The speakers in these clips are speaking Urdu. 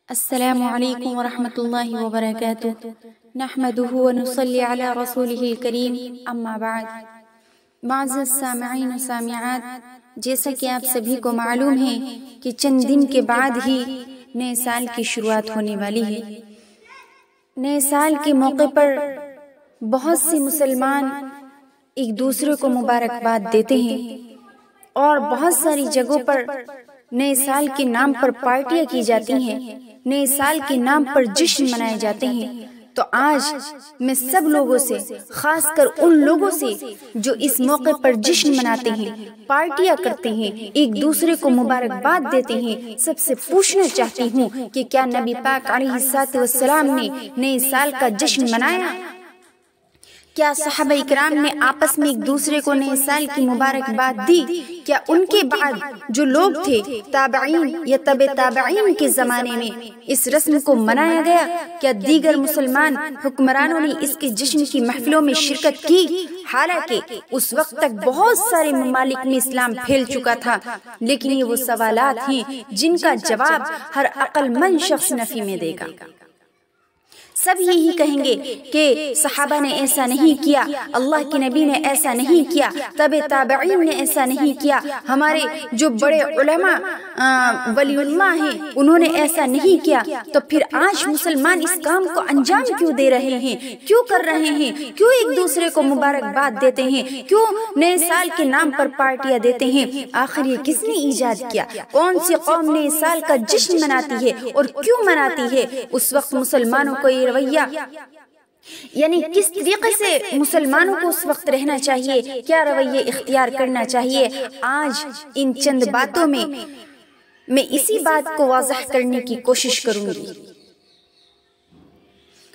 السلام علیکم ورحمۃ اللہ وبرکاتہ نحمدہ ونصلی علی رسولہ الکریم اما بعد۔ معزز سامعین و سامعات، جیسا کہ آپ سبھی کو معلوم ہے کہ چند دن کے بعد ہی نئے سال کی شروعات ہونے والی ہے۔ نئے سال کے موقع پر بہت سے مسلمان ایک دوسرے کو مبارکباد دیتے ہیں اور بہت ساری جگہوں پر نئے سال کے نام پر پارٹیاں کی جاتی ہیں، نئے سال کے نام پر جشن منائے جاتے ہیں۔ تو آج میں سب لوگوں سے، خاص کر ان لوگوں سے جو اس موقع پر جشن مناتے ہیں، پارٹیاں کرتے ہیں، ایک دوسرے کو مبارکباد دیتے ہیں، سب سے پوچھنا چاہتی ہوں کہ کیا نبی پاک علیہ الصلوۃ والسلام نے نئے سال کا جشن منایا؟ کیا صحابہ اکرام نے آپس میں ایک دوسرے کو نئے سال کی مبارکباد دی؟ کیا ان کے بعد جو لوگ تھے، تابعین یا تبع تابعین کے زمانے میں اس رسم کو منایا گیا؟ کیا دیگر مسلمان حکمرانوں نے اس کے جشن کی محفلوں میں شرکت کی؟ حالانکہ اس وقت تک بہت سارے ممالک میں اسلام پھیل چکا تھا، لیکن یہ وہ سوالات ہیں جن کا جواب ہر عقل مند شخص نفی میں دے گا۔ سب یہی کہیں گے کہ صحابہ نے ایسا نہیں کیا، اللہ کے نبی نے ایسا نہیں کیا، تبع تابعین نے ایسا نہیں کیا، ہمارے جو بڑے علماء ولی اللہ ہیں انہوں نے ایسا نہیں کیا۔ تو پھر آج مسلمان اس کام کو انجام کیوں دے رہے ہیں؟ کیوں کر رہے ہیں؟ کیوں ایک دوسرے کو مبارکباد دیتے ہیں؟ کیوں نئے سال کے نام پر پارٹیاں دیتے ہیں؟ آخر یہ کس نے ایجاد کیا؟ کون سی قوم نئے سال کا جشن مناتی ہے اور کیوں مناتی ہے؟ اس وقت مسلمانوں کو یہ رویہ، یعنی کس طریقے سے مسلمانوں کو اس وقت رہنا چاہیے، کیا رویہ اختیار کرنا چاہیے، آج ان چند باتوں میں اسی بات کو واضح کرنے کی کوشش کروں گی۔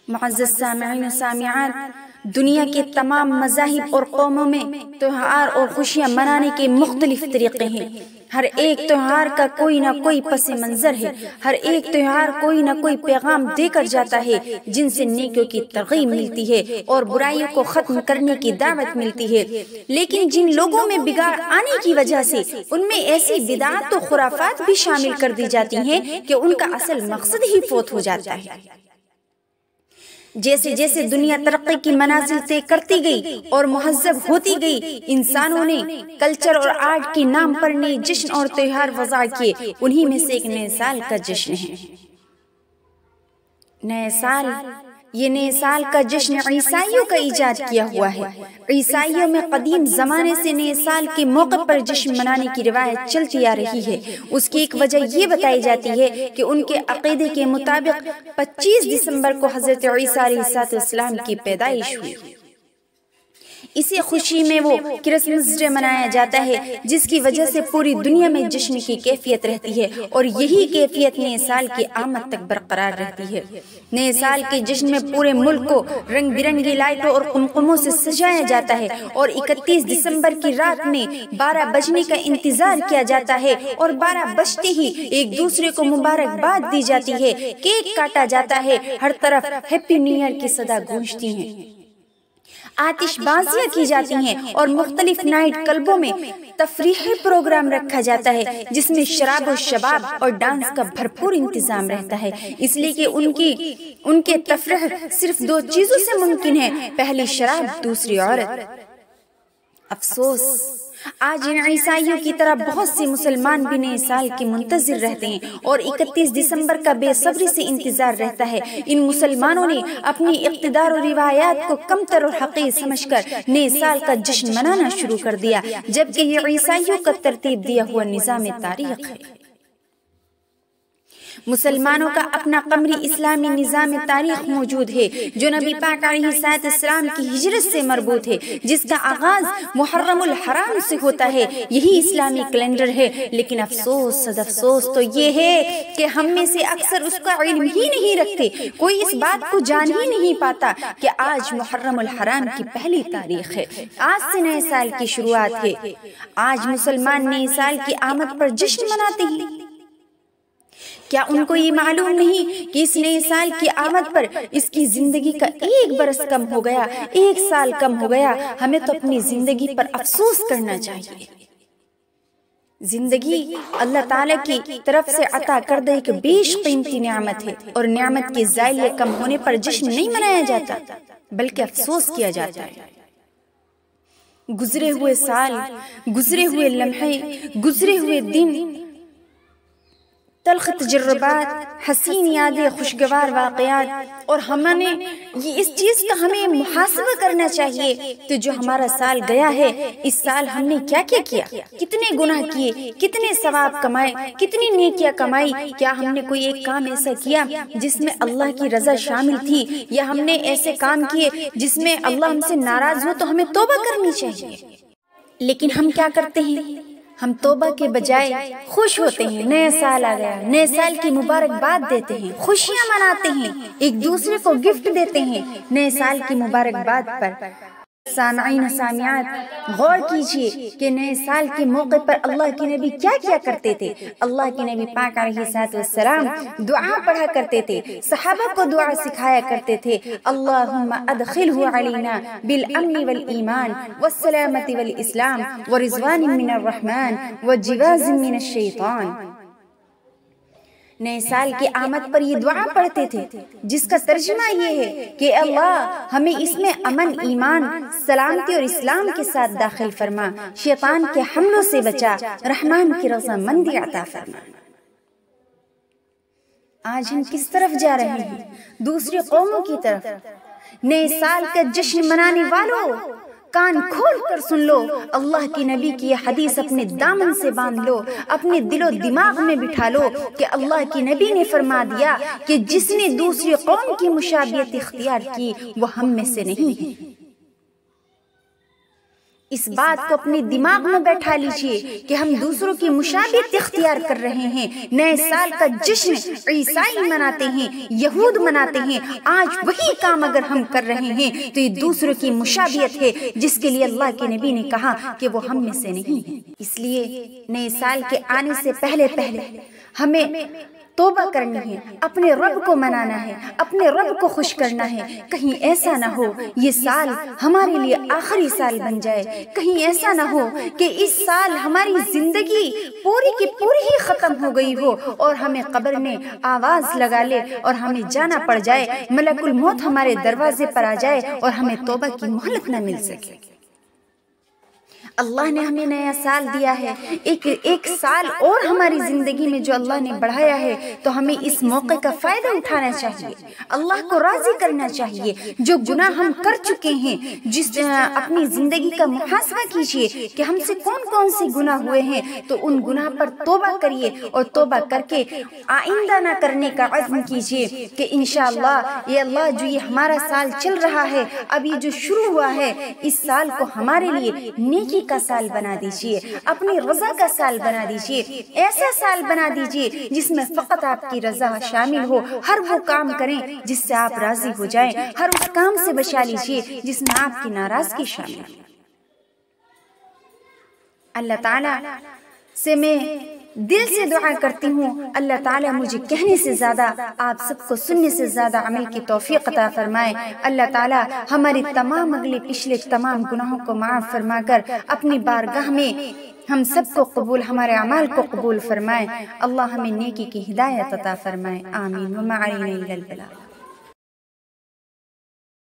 معزز سامعین و سامعات، دنیا کے تمام مذاہب اور قوموں میں تہوار اور خوشیاں منانے کے مختلف طریقے ہیں۔ ہر ایک تہوار کا کوئی نہ کوئی پس منظر ہے، ہر ایک تہوار کوئی نہ کوئی پیغام دے کر جاتا ہے جن سے نیکیوں کی ترغیب ملتی ہے اور برائیوں کو ختم کرنے کی دعوت ملتی ہے۔ لیکن جن لوگوں میں بگاڑ آنے کی وجہ سے ان میں ایسی بدعات و خرافات بھی شامل کر دی جاتی ہیں کہ ان کا اصل مقصد ہی فوت ہو جاتا ہے۔ جیسے جیسے دنیا ترقی کی منازل طے کرتی گئی اور مہذب ہوتی گئی، انسانوں نے کلچر اور آرٹ کے نام پر نئے جشن اور تہوار وضع کیے۔ انہی میں سے ایک نئے سال کا جشن ہے۔ نئے سال، یہ نئے سال کا جشن عیسائیوں کا ایجاد کیا ہوا ہے۔ عیسائیوں میں قدیم زمانے سے نئے سال کے موقع پر جشن منانے کی روایت چلتی آ رہی ہے۔ اس کی ایک وجہ یہ بتائی جاتی ہے کہ ان کے عقیدے کے مطابق 25 دسمبر کو حضرت عیسیٰ علیہ السلام کی پیدائش ہوئی۔ اسی خوشی میں وہ کرسمس ڈے منایا جاتا ہے، جس کی وجہ سے پوری دنیا میں جشن کی کیفیت رہتی ہے اور یہی کیفیت نئے سال کی آمد تک برقرار رہتی ہے۔ نئے سال کے جشن میں پورے ملک کو رنگ برنگی لائٹوں اور قمقموں سے سجایا جاتا ہے اور 31 دسمبر کی رات میں 12 بجنے کا انتظار کیا جاتا ہے اور 12 بجتے ہی ایک دوسرے کو مبارکباد دی جاتی ہے، کیک کاٹا جاتا ہے، ہر طرف ہیپی نیو ایئر کی صدا گونجتی ہیں، آتش بازیاں کی جاتی ہیں اور مختلف نائٹ کلبوں میں تفریحی پروگرام رکھا جاتا ہے جس میں شراب و شباب اور ڈانس کا بھرپور انتظام رہتا ہے، اس لیے کہ ان کے تفریح صرف 2 چیزوں سے ممکن ہے، پہلی شراب، دوسری عورت۔ افسوس، آج ان عیسائیوں کی طرح بہت سے مسلمان بھی نئے سال کے منتظر رہتے ہیں اور 31 دسمبر کا بے صبری سے انتظار رہتا ہے۔ ان مسلمانوں نے اپنی اقتدار و روایات کو کم تر اور حقیر سمجھ کر نئے سال کا جشن منانا شروع کر دیا، جبکہ یہ عیسائیوں کا ترتیب دیا ہوا نظام تاریخ ہے۔ مسلمانوں کا اپنا قمری اسلامی نظام تاریخ موجود ہے جو نبی پاک علیہ السلام کی ہجرت سے مربوط ہے، جس کا آغاز محرم الحرام سے ہوتا ہے، یہی اسلامی کیلنڈر ہے۔ لیکن افسوس، صد افسوس تو یہ ہے کہ ہم میں سے اکثر اس کا علم ہی نہیں رکھتے، کوئی اس بات کو جان ہی نہیں پاتا کہ آج محرم الحرام کی پہلی تاریخ ہے، آج سے نئے سال کی شروعات ہے۔ آج مسلمان نئے سال کی آمد پر جشن مناتے ہیں۔ کیا ان کو یہ معلوم نہیں کہ اس نئے سال کی آمد پر اس کی زندگی کا 1 برس کم ہو گیا، 1 سال کم ہو گیا؟ ہمیں تو اپنی زندگی پر افسوس کرنا چاہیے۔ زندگی اللہ تعالیٰ کی طرف سے عطا کردہ ایک بیش قیمتی نعمت ہے، اور نعمت کے زائل یا کم ہونے پر جشن نہیں منایا جاتا بلکہ افسوس کیا جاتا ہے۔ گزرے ہوئے سال، گزرے ہوئے لمحے، گزرے ہوئے دن، تلخ تجربات، حسین یادیں، خوشگوار واقعات، اور ہم نے اس چیز کا ہمیں محاسبہ کرنا چاہیے کہ جو ہمارا سال گیا ہے، اس سال ہم نے کیا کیا، کتنے گناہ کیے، کتنے ثواب کمائے، کتنی نیکیاں کمائی، کیا ہم نے کوئی ایک کام ایسا کیا جس میں اللہ کی رضا شامل تھی، یا ہم نے ایسے کام کیے جس میں اللہ ہم سے ناراض ہو، تو ہمیں توبہ کرنی چاہیے۔ لیکن ہم کیا کرتے ہیں؟ ہم توبہ کے بجائے خوش ہوتے ہیں، نئے سال آ گیا، نئے سال کی مبارکباد دیتے ہیں، خوشیاں مناتے ہیں، ایک دوسرے کو گفٹ دیتے ہیں نئے سال کی مبارکباد پر۔ سامعین و سامعات، غور کیجئے کہ نئے سال کے موقع پر اللہ کے نبی کیا کیا کرتے تھے۔ اللہ کے نبی پاک علیہ السلام دعا پڑھا کرتے تھے، صحابہ کو دعا سکھایا کرتے تھے۔ اللہم ادخلہ علینا بالامن والایمان والسلامت والاسلام ورضوان من الرحمن وجواز من الشیطان۔ نئے سال کی آمد پر یہ دعا پڑھتے تھے، جس کا ترجمہ یہ ہے کہ اللہ ہمیں اس میں امن، ایمان، سلامتی اور اسلام کے ساتھ داخل فرما، شیطان کے حملوں سے بچا، رحمان کی رضامندی عطا فرما۔ آج ہم کس طرف جا رہے ہیں؟ دوسری قوموں کی طرف۔ نئے سال کا جشن منانے والوں، کان کھول کر سن لو، اللہ کی نبی کی یہ حدیث اپنے دامن سے باندھ لو، اپنے دل و دماغ میں بٹھا لو کہ اللہ کی نبی نے فرما دیا کہ جس نے دوسری قوم کی مشابہت اختیار کی وہ ہم میں سے نہیں ہے۔ اس بات کو اپنے دماغ میں بیٹھا لیجئے کہ ہم دوسروں کی مشابہت اختیار کر رہے ہیں۔ نئے سال کا جشن عیسائی مناتے ہیں، یہود مناتے ہیں، آج وہی کام اگر ہم کر رہے ہیں تو یہ دوسروں کی مشابہت ہے، جس کے لیے اللہ کے نبی نے کہا کہ وہ ہم میں سے نہیں ہے۔ اس لیے نئے سال کے آنے سے پہلے ہمیں توبہ کرنی ہے، اپنے رب کو منانا ہے، اپنے رب کو خوش کرنا ہے۔ کہیں ایسا نہ ہو یہ سال ہمارے لیے آخری سال بن جائے، کہیں ایسا نہ ہو کہ اس سال ہماری زندگی پوری کی پوری ہی ختم ہو گئی ہو اور ہمیں قبر میں آواز لگا لے اور ہمیں جانا پڑ جائے، ملک الموت ہمارے دروازے پر آ جائے اور ہمیں توبہ کی مہلت نہ مل سکے۔ اللہ نے ہمیں نیا سال دیا ہے، ایک سال اور ہماری زندگی میں جو اللہ نے بڑھایا ہے، تو ہمیں اس موقع کا فائدہ اٹھانا چاہیے، اللہ کو راضی کرنا چاہیے۔ جو گناہ ہم کر چکے ہیں، اپنی زندگی کا محاسبہ کیجئے کہ ہم سے کون کون سے گناہ ہوئے ہیں، تو ان گناہ پر توبہ کریے اور توبہ کر کے آئندہ نہ کرنے کا عزم کیجئے کہ انشاءاللہ یہ ہمارا سال چل رہا ہے، اب یہ جو شروع ہوا ہے، اس سال کو ہمارے لیے نیکی کا سال بنا دیجئے، اپنی رضا کا سال بنا دیجئے، ایسا سال بنا دیجئے جس میں فقط آپ کی رضا شامل ہو۔ ہر وہ کام کریں جس سے آپ راضی ہو جائیں، ہر اس کام سے بچا لیجئے جس میں آپ کی ناراضگی شامل ہے۔ اللہ تعالیٰ سے میں دل سے دعا کرتی ہوں، اللہ تعالیٰ مجھے کہنے سے زیادہ، آپ سب کو سننے سے زیادہ عمل کی توفیق عطا فرمائے۔ اللہ تعالیٰ ہماری تمام اگلے پچھلے تمام گناہوں کو معاف فرما کر اپنی بارگاہ میں ہم سب کو قبول، ہمارے اعمال کو قبول فرمائے۔ اللہ ہمیں نیکی کی ہدایت عطا فرمائے، آمین۔ وما علینا الا البلاغ۔